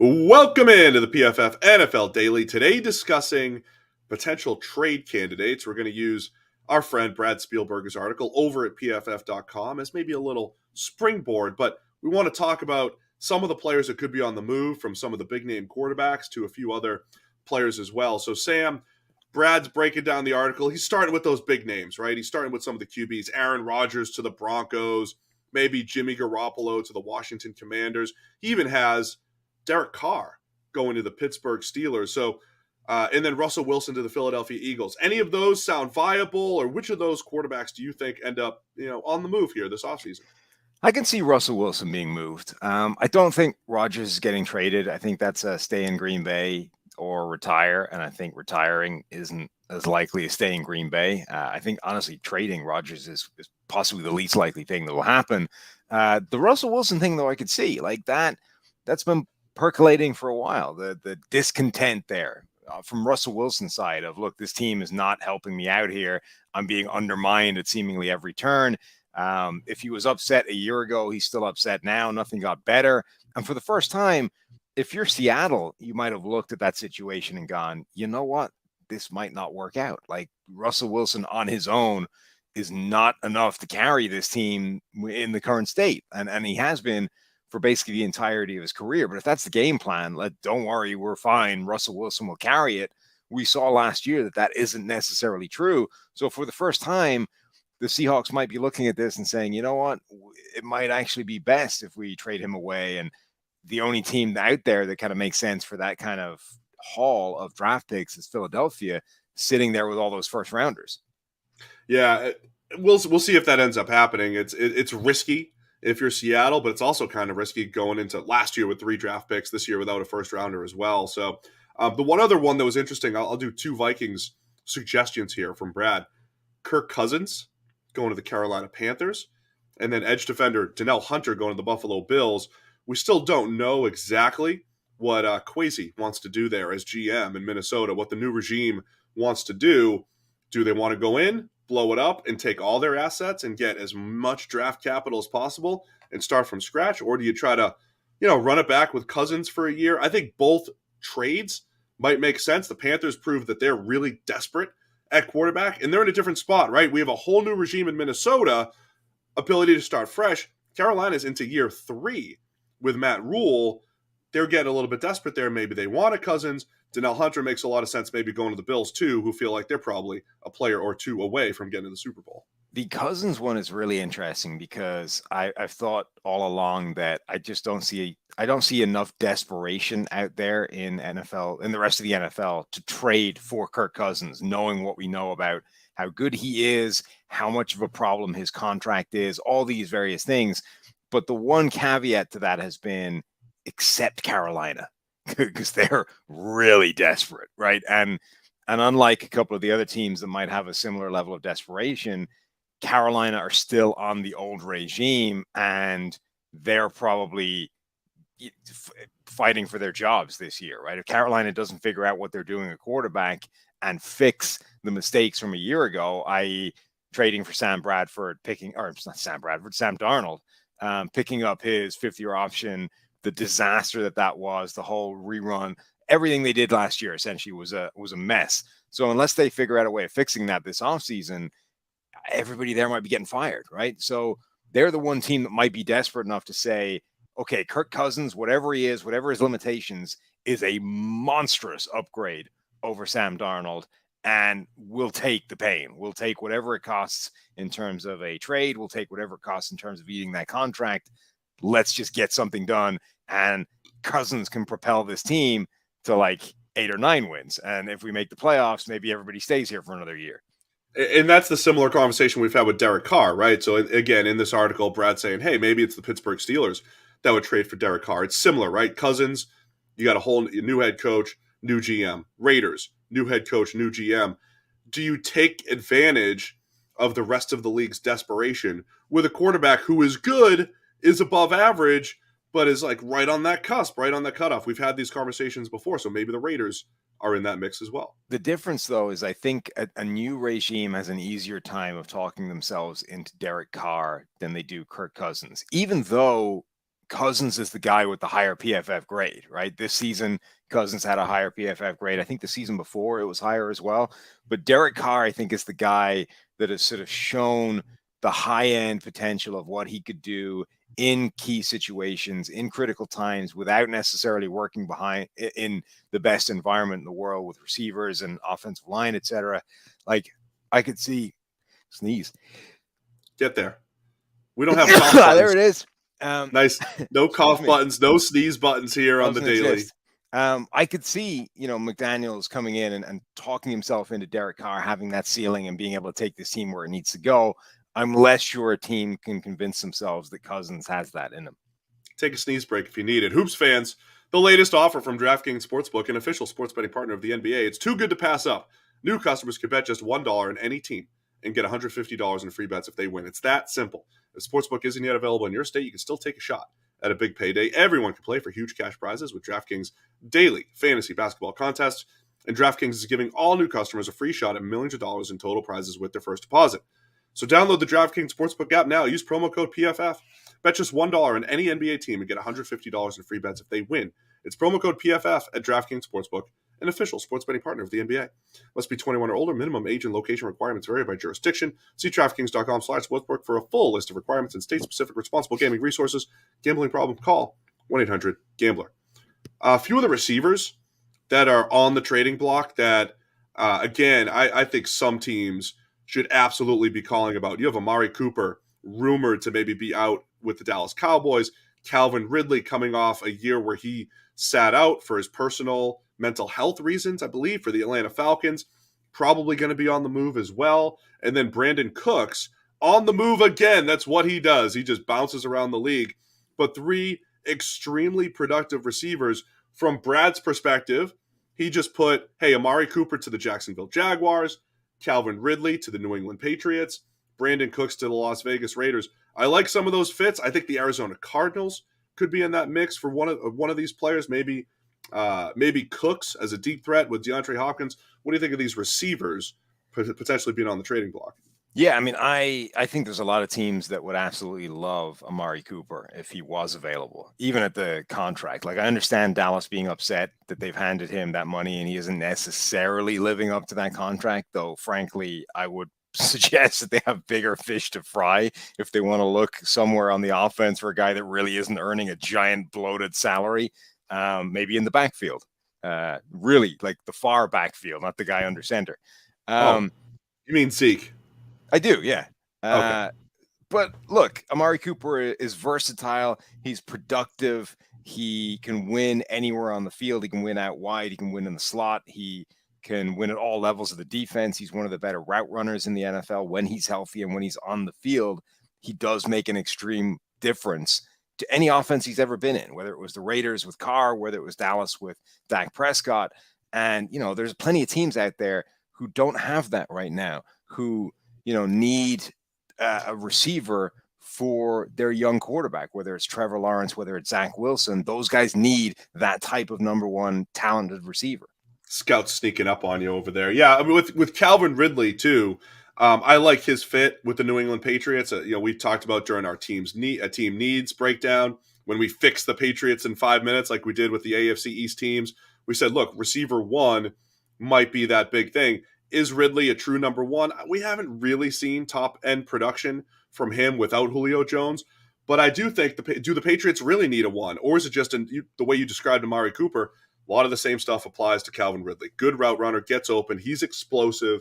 Welcome into the PFF NFL Daily. Today, discussing potential trade candidates. We're going to use our friend Brad Spielberger's article over at PFF.com as maybe a little springboard, but we want to talk about some of the players that could be on the move, from some of the big name quarterbacks to a few other players as well. So, Sam, Brad's breaking down the article. He's starting with those big names, right? He's starting with some of the QBs, Aaron Rodgers to the Broncos, maybe Jimmy Garoppolo to the Washington Commanders. He even has Derek Carr going to the Pittsburgh Steelers. So, and then Russell Wilson to the Philadelphia Eagles. Any of those sound viable, or which of those quarterbacks do you think end up, on the move here this offseason? I can see Russell Wilson being moved. I don't think Rodgers is getting traded. I think that's a stay in Green Bay or retire, and I think retiring isn't as likely as staying in Green Bay. I think, honestly, trading Rodgers is possibly the least likely thing that will happen. The Russell Wilson thing, though, I could see. Like that's been percolating for a while. The discontent there from Russell Wilson's side of, look, this team is not helping me out here. I'm being undermined at seemingly every turn. If he was upset a year ago, he's still upset now. Nothing got better. And for the first time, if you're Seattle, you might have looked at that situation and gone, you know what? This might not work out. Like, Russell Wilson on his own is not enough to carry this team in the current state. And he has been for basically the entirety of his career. But if that's the game plan, don't worry, we're fine. Russell Wilson will carry it. We saw last year that isn't necessarily true. So for the first time, the Seahawks might be looking at this and saying, you know what, it might actually be best if we trade him away. And the only team out there that kind of makes sense for that kind of haul of draft picks is Philadelphia, sitting there with all those first rounders. Yeah, we'll see if that ends up happening. It's risky if you're Seattle, but it's also kind of risky going into last year with 3 draft picks, this year without a first rounder as well. So the one other one that was interesting, I'll do 2 Vikings suggestions here from Brad. Kirk Cousins going to the Carolina Panthers, and then edge defender Danielle Hunter going to the Buffalo Bills. We still don't know exactly what Kwesi wants to do there as GM in Minnesota, what the new regime wants to do. Do they want to go in, blow it up, and take all their assets and get as much draft capital as possible and start from scratch? Or do you try to, run it back with Cousins for a year? I think both trades might make sense. The Panthers proved that they're really desperate at quarterback, and they're in a different spot, right? We have a whole new regime in Minnesota, ability to start fresh. Carolina's into year 3 with Matt Rule. They're getting a little bit desperate there. Maybe they want a Cousins. Danielle Hunter makes a lot of sense, maybe going to the Bills too, who feel like they're probably a player or 2 away from getting to the Super Bowl. The Cousins one is really interesting because I've thought all along that I don't see enough desperation out there in the rest of the NFL to trade for Kirk Cousins, knowing what we know about how good he is, how much of a problem his contract is, all these various things. But the one caveat to that has been, except Carolina, because they're really desperate, right? And unlike a couple of the other teams that might have a similar level of desperation, Carolina are still on the old regime, and they're probably fighting for their jobs this year, right? If Carolina doesn't figure out what they're doing at quarterback and fix the mistakes from a year ago, i.e. trading for Sam Darnold, picking up his 5th-year option, the disaster that was, the whole rerun, everything they did last year essentially was a mess. So unless they figure out a way of fixing that this offseason, everybody there might be getting fired, right? So they're the one team that might be desperate enough to say, okay, Kirk Cousins, whatever he is, whatever his limitations, is a monstrous upgrade over Sam Darnold, and we'll take the pain. We'll take whatever it costs in terms of a trade. We'll take whatever it costs in terms of eating that contract. Let's just get something done, and Cousins can propel this team to like 8 or 9 wins. And if we make the playoffs, maybe everybody stays here for another year. And that's the similar conversation we've had with Derek Carr, right? So again, in this article, Brad's saying, hey, maybe it's the Pittsburgh Steelers that would trade for Derek Carr. It's similar, right? Cousins, you got a whole new head coach, new GM. Raiders, new head coach, new GM. Do you take advantage of the rest of the league's desperation with a quarterback who is good, is above average, but is like right on that cusp, right on that cutoff? We've had these conversations before, so maybe the Raiders are in that mix as well. The difference, though, is I think a new regime has an easier time of talking themselves into Derek Carr than they do Kirk Cousins. Even though Cousins is the guy with the higher PFF grade, right? This season, Cousins had a higher PFF grade. I think the season before it was higher as well. But Derek Carr, I think, is the guy that has sort of shown the high-end potential of what he could do in key situations, in critical times, without necessarily working behind in the best environment in the world with receivers and offensive line, etc. Like, I could see sneeze. Get there. We don't have cough buttons. There it is. Nice. No cough buttons, no sneeze buttons here on the daily. I could see, McDaniels coming in and talking himself into Derek Carr having that ceiling and being able to take this team where it needs to go. I'm less sure a team can convince themselves that Cousins has that in him. Take a sneeze break if you need it. Hoops fans, the latest offer from DraftKings Sportsbook, an official sports betting partner of the NBA. It's too good to pass up. New customers can bet just $1 on any team and get $150 in free bets if they win. It's that simple. If Sportsbook isn't yet available in your state, you can still take a shot at a big payday. Everyone can play for huge cash prizes with DraftKings daily fantasy basketball contests. And DraftKings is giving all new customers a free shot at millions of dollars in total prizes with their first deposit. So download the DraftKings Sportsbook app now. Use promo code PFF. Bet just $1 on any NBA team and get $150 in free bets if they win. It's promo code PFF at DraftKings Sportsbook, an official sports betting partner of the NBA. Must be 21 or older. Minimum age and location requirements vary by jurisdiction. See DraftKings.com/sportsbook for a full list of requirements and state-specific responsible gaming resources. Gambling problem? Call 1-800-GAMBLER. A few of the receivers that are on the trading block that, again, I think some teams should absolutely be calling about. You have Amari Cooper rumored to maybe be out with the Dallas Cowboys. Calvin Ridley coming off a year where he sat out for his personal mental health reasons, I believe, for the Atlanta Falcons. Probably going to be on the move as well. And then Brandon Cooks on the move again. That's what he does. He just bounces around the league. But three extremely productive receivers. From Brad's perspective, he just put, hey, Amari Cooper to the Jacksonville Jaguars, Calvin Ridley to the New England Patriots, Brandon Cooks to the Las Vegas Raiders. I like some of those fits. I think the Arizona Cardinals could be in that mix for one of these players. Maybe Cooks as a deep threat with DeAndre Hopkins. What do you think of these receivers potentially being on the trading block? Yeah, I mean, I think there's a lot of teams that would absolutely love Amari Cooper if he was available, even at the contract. Like, I understand Dallas being upset that they've handed him that money and he isn't necessarily living up to that contract, though, frankly, I would suggest that they have bigger fish to fry if they want to look somewhere on the offense for a guy that really isn't earning a giant bloated salary, maybe in the backfield, really like the far backfield, not the guy under center. You mean Zeke? I do, yeah. Okay. But look, Amari Cooper is versatile. He's productive. He can win anywhere on the field. He can win out wide. He can win in the slot. He can win at all levels of the defense. He's one of the better route runners in the NFL when he's healthy and when he's on the field. He does make an extreme difference to any offense he's ever been in, whether it was the Raiders with Carr, whether it was Dallas with Dak Prescott. And, there's plenty of teams out there who don't have that right now, who, need a receiver for their young quarterback, whether it's Trevor Lawrence, whether it's Zach Wilson. Those guys need that type of number one talented receiver. Scouts sneaking up on you over there. Yeah, I mean, with Calvin Ridley, too, I like his fit with the New England Patriots. We talked about during our team needs breakdown, when we fixed the Patriots in 5 minutes like we did with the AFC East teams. We said, look, receiver one might be that big thing. Is Ridley a true number one? We haven't really seen top-end production from him without Julio Jones, but I do think, do the Patriots really need a one? Or is it just the way you described Amari Cooper? A lot of the same stuff applies to Calvin Ridley. Good route runner, gets open, he's explosive.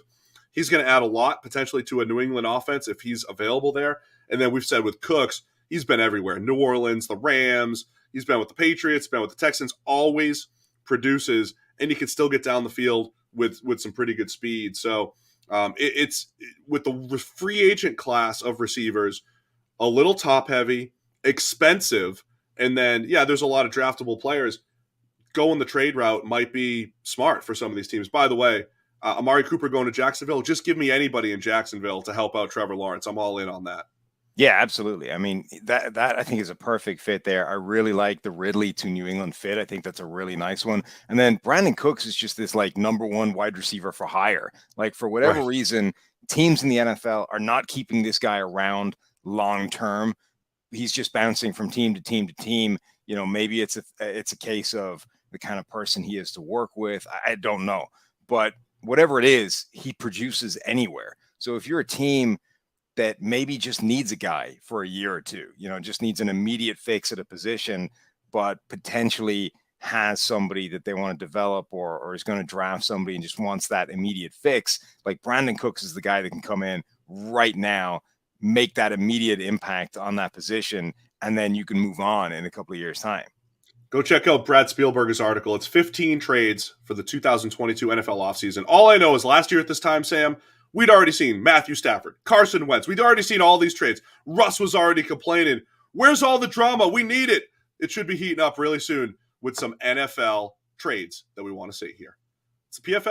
He's going to add a lot potentially to a New England offense if he's available there. And then we've said with Cooks, he's been everywhere. New Orleans, the Rams, he's been with the Patriots, been with the Texans, always produces, and he can still get down the field with some pretty good speed. So it's with the free agent class of receivers, a little top heavy, expensive, and then there's a lot of draftable players. Going the trade route might be smart for some of these teams. By the way, Amari Cooper going to Jacksonville, just give me anybody in Jacksonville to help out Trevor Lawrence. I'm all in on that. Yeah, absolutely. I mean, that I think is a perfect fit there. I really like the Ridley to New England fit. I think that's a really nice one. And then Brandon Cooks is just this like number one wide receiver for hire. Like, for whatever reason, teams in the NFL are not keeping this guy around long term he's just bouncing from team to team to team. Maybe it's a case of the kind of person he is to work with. I don't know, but whatever it is, he produces anywhere. So if you're a team that maybe just needs a guy for a year or two, just needs an immediate fix at a position, but potentially has somebody that they want to develop or is going to draft somebody and just wants that immediate fix, like Brandon Cooks is the guy that can come in right now, make that immediate impact on that position, and then you can move on in a couple of years' time. Go check out Brad Spielberger's article. It's 15 trades for the 2022 NFL offseason. All I know is last year at this time, Sam, we'd already seen Matthew Stafford, Carson Wentz. We'd already seen all these trades. Russ was already complaining. Where's all the drama? We need it. It should be heating up really soon with some NFL trades that we want to see here. It's the PFF.